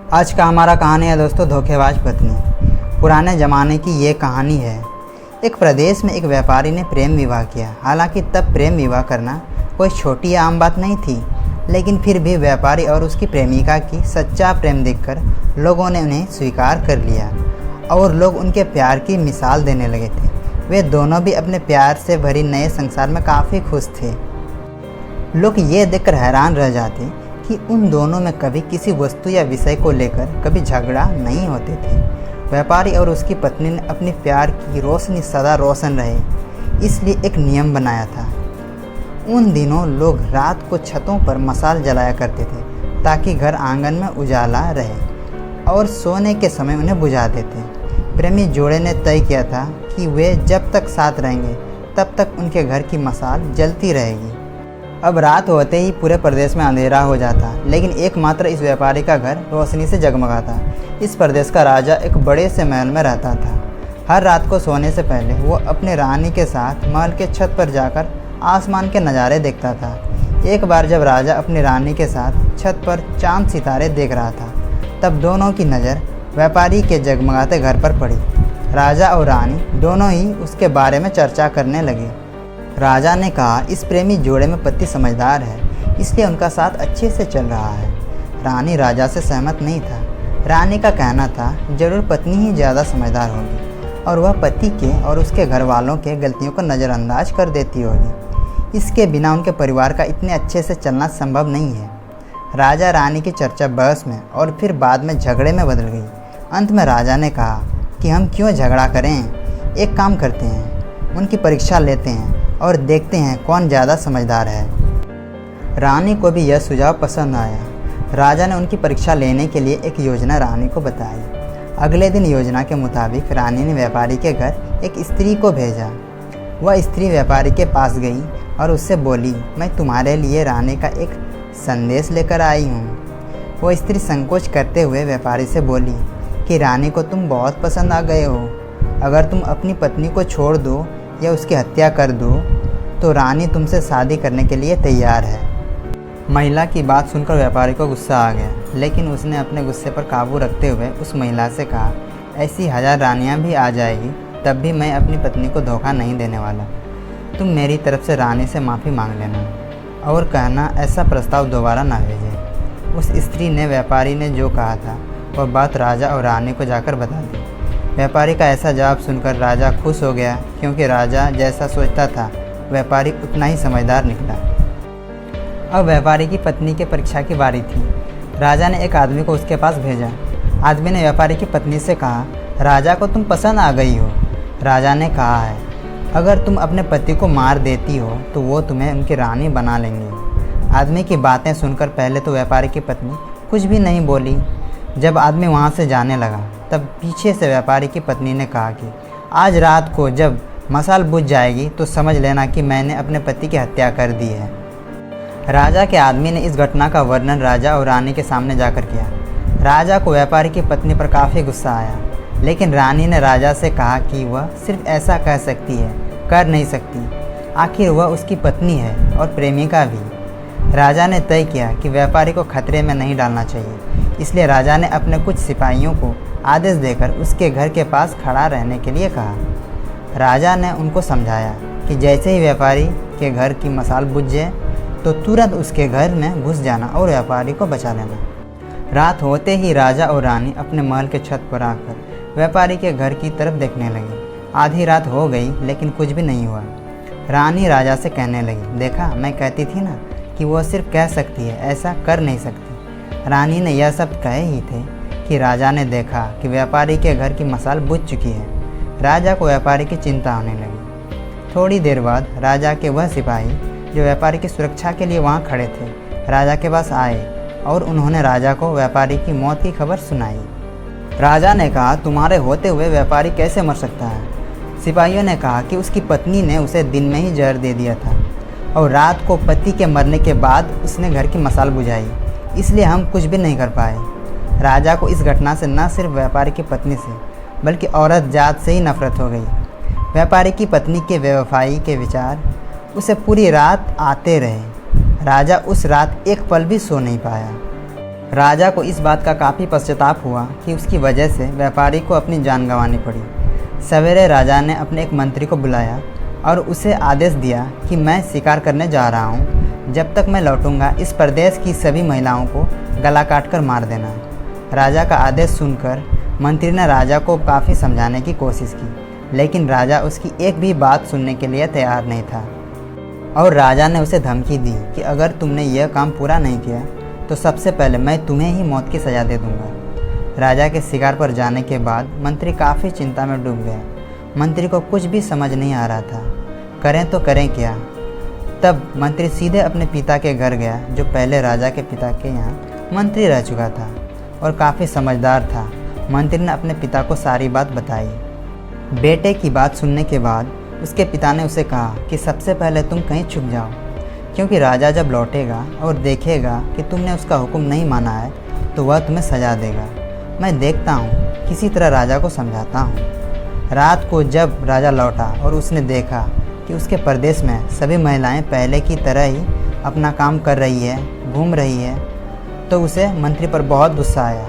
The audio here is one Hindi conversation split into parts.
आज का हमारा कहानी है दोस्तों, धोखेबाज पत्नी। पुराने ज़माने की ये कहानी है। एक प्रदेश में एक व्यापारी ने प्रेम विवाह किया। हालांकि तब प्रेम विवाह करना कोई छोटी या आम बात नहीं थी, लेकिन फिर भी व्यापारी और उसकी प्रेमिका की सच्चा प्रेम देखकर लोगों ने उन्हें स्वीकार कर लिया और लोग उनके प्यार की मिसाल देने लगे थे। वे दोनों भी अपने प्यार से भरी नए संसार में काफ़ी खुश थे। लोग ये देखकर हैरान रह जाते कि उन दोनों में कभी किसी वस्तु या विषय को लेकर कभी झगड़ा नहीं होते थे। व्यापारी और उसकी पत्नी ने अपने प्यार की रोशनी सदा रोशन रहे, इसलिए एक नियम बनाया था। उन दिनों लोग रात को छतों पर मशाल जलाया करते थे ताकि घर आंगन में उजाला रहे और सोने के समय उन्हें बुझाते थे। प्रेमी जोड़े ने तय किया था कि वे जब तक साथ रहेंगे तब तक उनके घर की मशाल जलती रहेगी। अब रात होते ही पूरे प्रदेश में अंधेरा हो जाता, लेकिन एकमात्र इस व्यापारी का घर रोशनी से जगमगाता। इस प्रदेश का राजा एक बड़े से महल में रहता था। हर रात को सोने से पहले वो अपने रानी के साथ महल के छत पर जाकर आसमान के नज़ारे देखता था। एक बार जब राजा अपनी रानी के साथ छत पर चांद सितारे देख रहा था, तब दोनों की नज़र व्यापारी के जगमगाते घर पर पड़ी। राजा और रानी दोनों ही उसके बारे में चर्चा करने लगे। राजा ने कहा, इस प्रेमी जोड़े में पति समझदार है, इसलिए उनका साथ अच्छे से चल रहा है। रानी राजा से सहमत नहीं था। रानी का कहना था, जरूर पत्नी ही ज़्यादा समझदार होगी और वह पति के और उसके घर वालों के गलतियों को नज़रअंदाज कर देती होगी। इसके बिना उनके परिवार का इतने अच्छे से चलना संभव नहीं है। राजा रानी की चर्चा बहस में और फिर बाद में झगड़े में बदल गई। अंत में राजा ने कहा कि हम क्यों झगड़ा करें, एक काम करते हैं, उनकी परीक्षा लेते हैं और देखते हैं कौन ज़्यादा समझदार है। रानी को भी यह सुझाव पसंद आया। राजा ने उनकी परीक्षा लेने के लिए एक योजना रानी को बताई। अगले दिन योजना के मुताबिक रानी ने व्यापारी के घर एक स्त्री को भेजा। वह स्त्री व्यापारी के पास गई और उससे बोली, मैं तुम्हारे लिए रानी का एक संदेश लेकर आई हूँ। वह स्त्री संकोच करते हुए व्यापारी से बोली कि रानी को तुम बहुत पसंद आ गए हो। अगर तुम अपनी पत्नी को छोड़ दो या उसकी हत्या कर दो तो रानी तुमसे शादी करने के लिए तैयार है। महिला की बात सुनकर व्यापारी को गुस्सा आ गया, लेकिन उसने अपने गुस्से पर काबू रखते हुए उस महिला से कहा, ऐसी 1000 रानियां भी आ जाएगी तब भी मैं अपनी पत्नी को धोखा नहीं देने वाला। तुम मेरी तरफ से रानी से माफ़ी मांग लेना और कहना ऐसा प्रस्ताव दोबारा ना भेजे। उस स्त्री ने व्यापारी ने जो कहा था वह बात राजा और रानी को जाकर बता दी। व्यापारी का ऐसा जवाब सुनकर राजा खुश हो गया, क्योंकि राजा जैसा सोचता था व्यापारी उतना ही समझदार निकला। अब व्यापारी की पत्नी के परीक्षा की बारी थी। राजा ने एक आदमी को उसके पास भेजा। आदमी ने व्यापारी की पत्नी से कहा, राजा को तुम पसंद आ गई हो। राजा ने कहा है, अगर तुम अपने पति को मार देती हो तो वो तुम्हें उनकी रानी बना लेंगे। आदमी की बातें सुनकर पहले तो व्यापारी की पत्नी कुछ भी नहीं बोली। जब आदमी वहाँ से जाने लगा तब पीछे से व्यापारी की पत्नी ने कहा कि आज रात को जब मशाल बुझ जाएगी तो समझ लेना कि मैंने अपने पति की हत्या कर दी है। राजा के आदमी ने इस घटना का वर्णन राजा और रानी के सामने जाकर किया। राजा को व्यापारी की पत्नी पर काफ़ी गुस्सा आया, लेकिन रानी ने राजा से कहा कि वह सिर्फ ऐसा कह सकती है, कर नहीं सकती। आखिर वह उसकी पत्नी है और प्रेमिका भी। राजा ने तय किया कि व्यापारी को खतरे में नहीं डालना चाहिए, इसलिए राजा ने अपने कुछ सिपाहियों को आदेश देकर उसके घर के पास खड़ा रहने के लिए कहा। राजा ने उनको समझाया कि जैसे ही व्यापारी के घर की मशाल बुझ जाए तो तुरंत उसके घर में घुस जाना और व्यापारी को बचा लेना। रात होते ही राजा और रानी अपने महल के छत पर आकर व्यापारी के घर की तरफ देखने लगे। आधी रात हो गई लेकिन कुछ भी नहीं हुआ। रानी राजा से कहने लगी, देखा मैं कहती थी ना कि वह सिर्फ कह सकती है, ऐसा कर नहीं सकती। रानी ने यह शब्द कहे ही थे कि राजा ने देखा कि व्यापारी के घर की मशाल बुझ चुकी है। राजा को व्यापारी की चिंता होने लगी। थोड़ी देर बाद राजा के वह सिपाही जो व्यापारी की सुरक्षा के लिए वहाँ खड़े थे राजा के पास आए और उन्होंने राजा को व्यापारी की मौत की खबर सुनाई। राजा ने कहा, तुम्हारे होते हुए व्यापारी कैसे मर सकता है? सिपाहियों ने कहा कि उसकी पत्नी ने उसे दिन में ही जहर दे दिया था और रात को पति के मरने के बाद उसने घर की मशाल बुझाई, इसलिए हम कुछ भी नहीं कर पाए। राजा को इस घटना से न सिर्फ व्यापारी की पत्नी से बल्कि औरत जात से ही नफरत हो गई। व्यापारी की पत्नी के बेवफाई के विचार उसे पूरी रात आते रहे। राजा उस रात एक पल भी सो नहीं पाया। राजा को इस बात का काफ़ी पश्चाताप हुआ कि उसकी वजह से व्यापारी को अपनी जान गंवानी पड़ी। सवेरे राजा ने अपने एक मंत्री को बुलाया और उसे आदेश दिया कि मैं शिकार करने जा रहा हूँ, जब तक मैं लौटूंगा इस प्रदेश की सभी महिलाओं को गला काट कर मार देना। राजा का आदेश सुनकर मंत्री ने राजा को काफ़ी समझाने की कोशिश की, लेकिन राजा उसकी एक भी बात सुनने के लिए तैयार नहीं था और राजा ने उसे धमकी दी कि अगर तुमने यह काम पूरा नहीं किया तो सबसे पहले मैं तुम्हें ही मौत की सज़ा दे दूंगा। राजा के शिकार पर जाने के बाद मंत्री काफ़ी चिंता में डूब गया। मंत्री को कुछ भी समझ नहीं आ रहा था, करें तो करें क्या। तब मंत्री सीधे अपने पिता के घर गया, जो पहले राजा के पिता के यहाँ मंत्री रह चुका था और काफ़ी समझदार था। मंत्री ने अपने पिता को सारी बात बताई। बेटे की बात सुनने के बाद उसके पिता ने उसे कहा कि सबसे पहले तुम कहीं छुप जाओ, क्योंकि राजा जब लौटेगा और देखेगा कि तुमने उसका हुक्म नहीं माना है तो वह तुम्हें सजा देगा। मैं देखता हूँ, किसी तरह राजा को समझाता हूँ। रात को जब राजा लौटा और उसने देखा कि उसके प्रदेश में सभी महिलाएं पहले की तरह ही अपना काम कर रही है, घूम रही है, तो उसे मंत्री पर बहुत गुस्सा आया।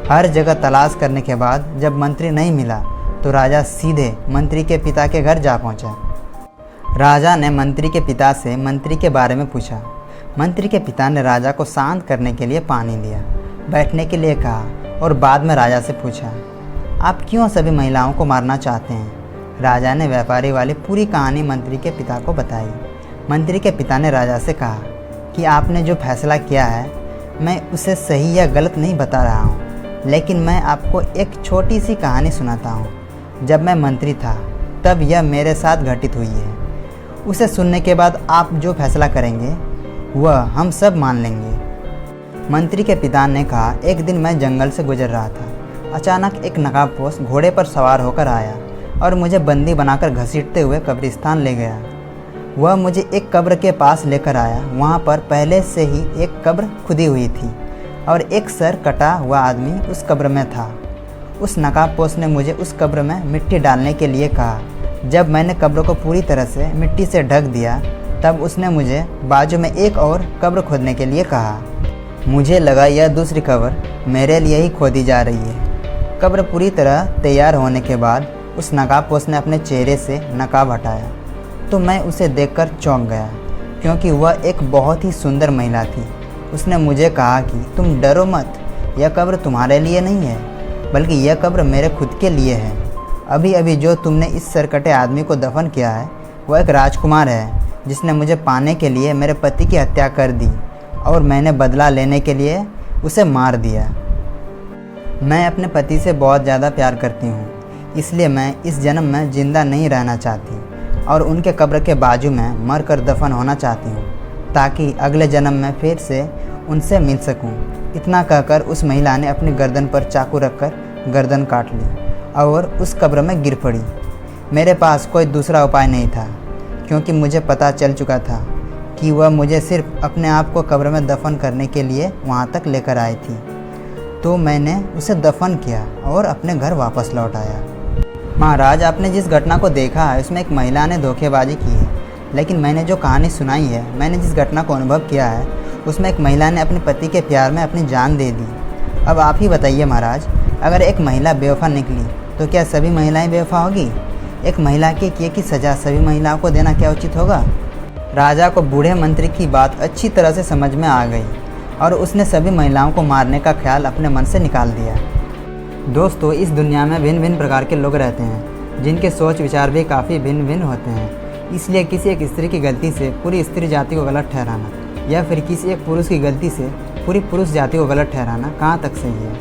हर जगह तलाश करने के बाद जब मंत्री नहीं मिला तो राजा सीधे मंत्री के पिता के घर जा पहुंचा। राजा ने मंत्री के पिता से मंत्री के बारे में पूछा। मंत्री के पिता ने राजा को शांत करने के लिए पानी दिया, बैठने के लिए कहा और बाद में राजा से पूछा, आप क्यों सभी महिलाओं को मारना चाहते हैं। राजा ने व्यापारी वाली पूरी कहानी मंत्री के पिता को बताई। मंत्री के पिता ने राजा से कहा कि आपने जो फैसला किया है मैं उसे सही या गलत नहीं बता रहा हूँ, लेकिन मैं आपको एक छोटी सी कहानी सुनाता हूँ। जब मैं मंत्री था तब यह मेरे साथ घटित हुई है। उसे सुनने के बाद आप जो फैसला करेंगे वह हम सब मान लेंगे। मंत्री के पिता ने कहा, एक दिन मैं जंगल से गुजर रहा था। अचानक एक नकाबपोश घोड़े पर सवार होकर आया और मुझे बंदी बनाकर घसीटते हुए कब्रिस्तान ले गया। वह मुझे एक कब्र के पास लेकर आया। वहाँ पर पहले से ही एक कब्र खुदी हुई थी और एक सर कटा हुआ आदमी उस कब्र में था। उस नकाबपोश ने मुझे उस कब्र में मिट्टी डालने के लिए कहा। जब मैंने कब्र को पूरी तरह से मिट्टी से ढक दिया तब उसने मुझे बाजू में एक और कब्र खोदने के लिए कहा। मुझे लगा यह दूसरी कब्र मेरे लिए ही खोदी जा रही है। कब्र पूरी तरह तैयार होने के बाद उस नकाबपोश ने अपने चेहरे से नकाब हटाया तो मैं उसे देखकर चौंक गया, क्योंकि वह एक बहुत ही सुंदर महिला थी। उसने मुझे कहा कि तुम डरो मत, यह कब्र तुम्हारे लिए नहीं है बल्कि यह कब्र मेरे खुद के लिए है। अभी अभी जो तुमने इस सरकटे आदमी को दफन किया है वह एक राजकुमार है, जिसने मुझे पाने के लिए मेरे पति की हत्या कर दी और मैंने बदला लेने के लिए उसे मार दिया। मैं अपने पति से बहुत ज़्यादा प्यार करती हूँ, इसलिए मैं इस जन्म में ज़िंदा नहीं रहना चाहती और उनके कब्र के बाजू में मर कर दफन होना चाहती हूँ, ताकि अगले जन्म में फिर से उनसे मिल सकूँ। इतना कहकर उस महिला ने अपनी गर्दन पर चाकू रखकर गर्दन काट ली और उस कब्र में गिर पड़ी। मेरे पास कोई दूसरा उपाय नहीं था, क्योंकि मुझे पता चल चुका था कि वह मुझे सिर्फ अपने आप को कब्र में दफन करने के लिए वहाँ तक लेकर आई थी। तो मैंने उसे दफन किया और अपने घर वापस लौट आया। महाराज, आपने जिस घटना को देखा है उसमें एक महिला ने धोखेबाजी की है, लेकिन मैंने जो कहानी सुनाई है, मैंने जिस घटना को अनुभव किया है, उसमें एक महिला ने अपने पति के प्यार में अपनी जान दे दी। अब आप ही बताइए महाराज, अगर एक महिला बेवफा निकली तो क्या सभी महिलाएं बेवफा होगी? एक महिला के किए की सज़ा सभी महिलाओं को देना क्या उचित होगा? राजा को बूढ़े मंत्री की बात अच्छी तरह से समझ में आ गई और उसने सभी महिलाओं को मारने का ख्याल अपने मन से निकाल दिया। दोस्तों, इस दुनिया में भिन्न भिन्न प्रकार के लोग रहते हैं, जिनके सोच विचार भी काफ़ी भिन्न भिन्न होते हैं। इसलिए किसी एक स्त्री की गलती से पूरी स्त्री जाति को गलत ठहराना या फिर किसी एक पुरुष की गलती से पूरी पुरुष जाति को गलत ठहराना कहाँ तक सही है?